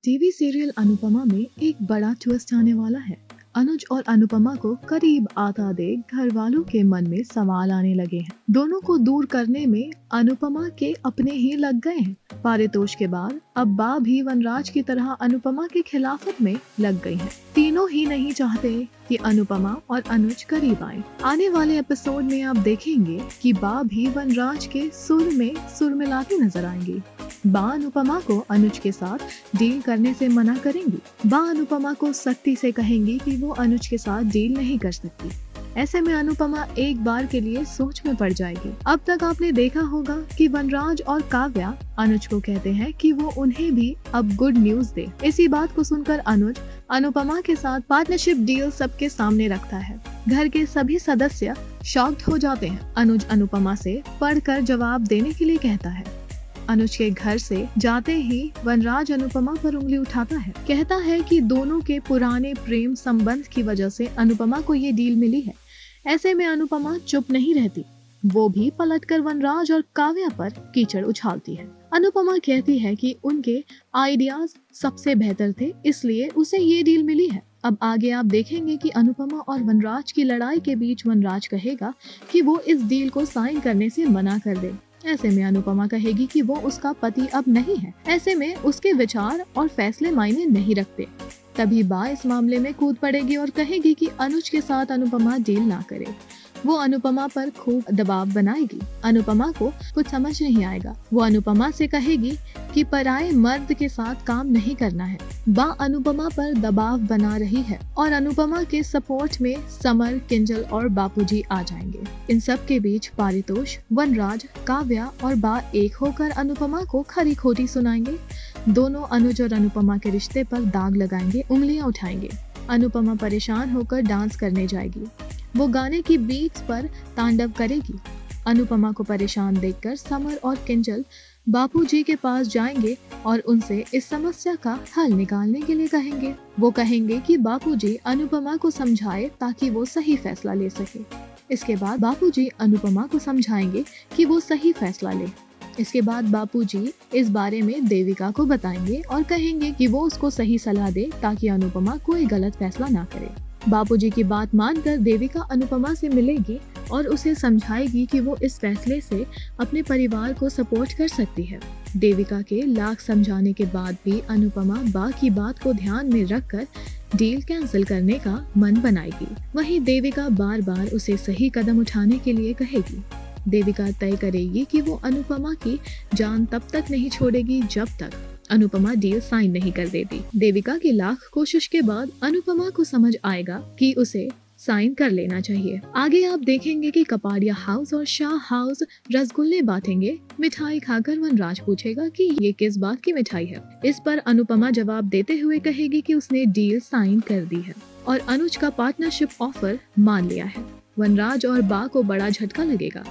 TV serial Anupama में एक बड़ा ट्विस्ट आने वाला है। अनुज और अनुपमा को करीब आता देख घर वालों के मन में सवाल आने लगे हैं। दोनों को दूर करने में अनुपमा के अपने ही लग गए हैं। पारितोष के बाद अब बा भी वनराज की तरह अनुपमा के खिलाफत में लग गई हैं। तीनों ही नहीं चाहते कि अनुपमा और अनुज करीब आए। आने वाले एपिसोड में आप देखेंगे कि बा भी वनराज के सुर मिलाती नजर आएंगी। बा अनुपमा को अनुज के साथ डील करने से मना करेंगी। बा अनुपमा को सख्ती से कहेंगी कि वो अनुज के साथ डील नहीं कर सकती। ऐसे में अनुपमा एक बार के लिए सोच में पड़ जाएगी। अब तक आपने देखा होगा कि वनराज और काव्या अनुज को कहते हैं कि वो उन्हें भी अब गुड न्यूज दे। इसी बात को सुनकर अनुज अनुपमा के साथ पार्टनरशिप डील सबके सामने रखता है। घर के सभी सदस्य शॉक्ड हो जाते हैं। अनुज अनुपमा से पढ़कर जवाब देने के लिए कहता है। अनुज के घर से जाते ही वनराज अनुपमा पर उंगली उठाता है। कहता है कि दोनों के पुराने प्रेम संबंध की वजह से अनुपमा को ये डील मिली है। ऐसे में अनुपमा चुप नहीं रहती, वो भी पलटकर वनराज और काव्या पर कीचड़ उछालती है। अनुपमा कहती है कि उनके आइडियाज सबसे बेहतर थे, इसलिए उसे ये डील मिली है। अब आगे आप देखेंगे कि अनुपमा और वनराज की लड़ाई के बीच वनराज कहेगा कि वो इस डील को साइन करने से मना कर दे। ऐसे में अनुपमा कहेगी कि वो उसका पति अब नहीं है। ऐसे में उसके विचार और फैसले मायने नहीं रखते। तभी बा इस मामले में कूद पड़ेगी और कहेगी कि अनुज के साथ अनुपमा डील ना करे। वो अनुपमा पर खूब दबाव बनाएगी। अनुपमा को कुछ समझ नहीं आएगा। वो अनुपमा से कहेगी कि पराये मर्द के साथ काम नहीं करना है। बा अनुपमा पर दबाव बना रही है और अनुपमा के सपोर्ट में समर, किंजल और बापूजी आ जाएंगे। इन सब के बीच पारितोष, वनराज, काव्या और बा एक होकर अनुपमा को खरी खोटी सुनाएंगे। दोनों अनुज और अनुपमा के रिश्ते पर दाग लगाएंगे, उंगलियां उठाएंगे। अनुपमा परेशान होकर डांस करने जाएगी। वो गाने की बीट्स पर तांडव करेगी। अनुपमा को परेशान देखकर समर और किंजल बापूजी के पास जाएंगे और उनसे इस समस्या का हल निकालने के लिए कहेंगे। वो कहेंगे कि बापूजी अनुपमा को समझाए ताकि वो सही फैसला ले सके। इसके बाद बापूजी अनुपमा को समझाएंगे कि वो सही फैसला ले। इसके बाद बापूजी इस बारे में देविका को बताएंगे और कहेंगे कि वो उसको सही सलाह दे ताकि अनुपमा कोई गलत फैसला ना करे। बापूजी की बात मानकर देविका अनुपमा से मिलेगी और उसे समझाएगी कि वो इस फैसले से अपने परिवार को सपोर्ट कर सकती है। देविका के लाख समझाने के बाद भी अनुपमा बा की बात को ध्यान में रखकर डील कैंसिल करने का मन बनाएगी। वहीं देविका बार बार उसे सही कदम उठाने के लिए कहेगी। देविका तय करेगी कि वो अनुपमा की जान तब तक नहीं छोड़ेगी जब तक अनुपमा डील साइन नहीं कर देती। देविका की लाख कोशिश के बाद अनुपमा को समझ आएगा कि उसे साइन कर लेना चाहिए। आगे आप देखेंगे कि कपाड़िया हाउस और शाह हाउस रसगुल्ले बांटेंगे। मिठाई खाकर वनराज पूछेगा कि ये किस बात की मिठाई है। इस पर अनुपमा जवाब देते हुए कहेगी कि उसने डील साइन कर दी है और अनुज का पार्टनरशिप ऑफर मान लिया है। वनराज और बा को बड़ा झटका लगेगा।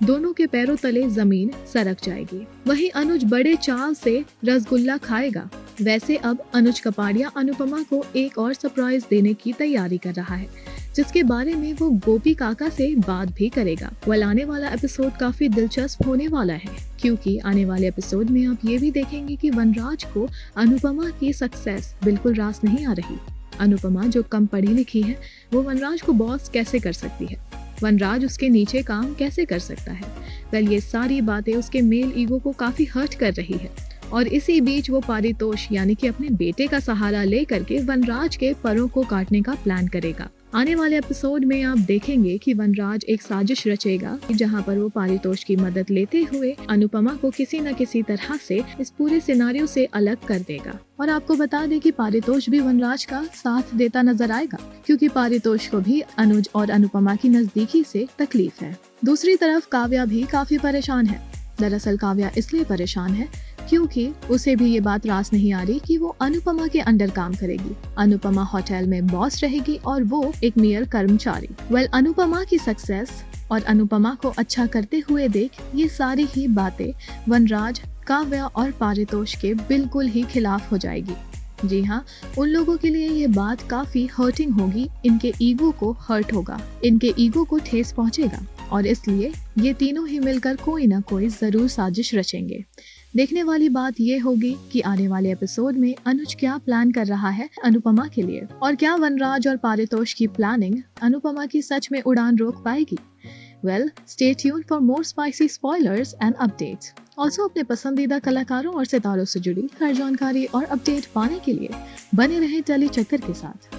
दोनों के पैरों तले जमीन सरक जाएगी। वहीं अनुज बड़े चाव से रसगुल्ला खाएगा। वैसे अब अनुज कपाड़िया अनुपमा को एक और सरप्राइज देने की तैयारी कर रहा है, जिसके बारे में वो गोपी काका से बात भी करेगा। आने वाला एपिसोड काफी दिलचस्प होने वाला है, क्योंकि आने वाले एपिसोड में आप ये भी देखेंगे कि वनराज को अनुपमा की सक्सेस बिल्कुल रास नहीं आ रही। अनुपमा जो कम पढ़ी लिखी है, वो वनराज को बॉस कैसे कर सकती है? वनराज उसके नीचे काम कैसे कर सकता है? वेल, ये सारी बातें उसके मेल ईगो को काफी हर्ट कर रही है और इसी बीच वो पारितोष यानी कि अपने बेटे का सहारा लेकर के वनराज के परों को काटने का प्लान करेगा। आने वाले एपिसोड में आप देखेंगे कि वनराज एक साजिश रचेगा जहां पर वो पारितोष की मदद लेते हुए अनुपमा को किसी न किसी तरह से इस पूरे सिनारियो से अलग कर देगा। और आपको बता दें कि पारितोष भी वनराज का साथ देता नजर आएगा, क्योंकि पारितोष को भी अनुज और अनुपमा की नजदीकी से तकलीफ है। दूसरी तरफ काव्या भी काफी परेशान है। दरअसल काव्या इसलिए परेशान है क्योंकि उसे भी ये बात रास नहीं आ रही कि वो अनुपमा के अंडर काम करेगी। अनुपमा होटल में बॉस रहेगी और वो एक मेयर कर्मचारी। अनुपमा की सक्सेस और अनुपमा को अच्छा करते हुए देख ये सारी ही बातें वनराज, काव्या और पारितोष के बिल्कुल ही खिलाफ हो जाएगी। जी हाँ, उन लोगों के लिए ये बात काफी हर्टिंग होगी। इनके ईगो को हर्ट होगा, इनके ईगो को ठेस पहुँचेगा और इसलिए ये तीनों ही मिलकर कोई ना कोई जरूर साजिश रचेंगे। देखने वाली बात ये होगी कि आने वाले एपिसोड में अनुज क्या प्लान कर रहा है अनुपमा के लिए, और क्या वनराज और पारितोष की प्लानिंग अनुपमा की सच में उड़ान रोक पाएगी। Well, stay tuned for more spicy spoilers and updates. Also, अपने पसंदीदा कलाकारों और सितारों से जुड़ी हर जानकारी और अपडेट पाने के लिए बने रहें टेली चक्कर के साथ।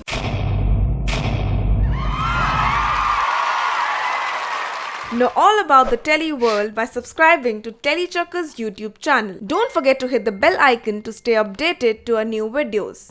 Know all about the Telly world by subscribing to Telly Chakka's YouTube channel. Don't forget to hit the bell icon to stay updated to our new videos.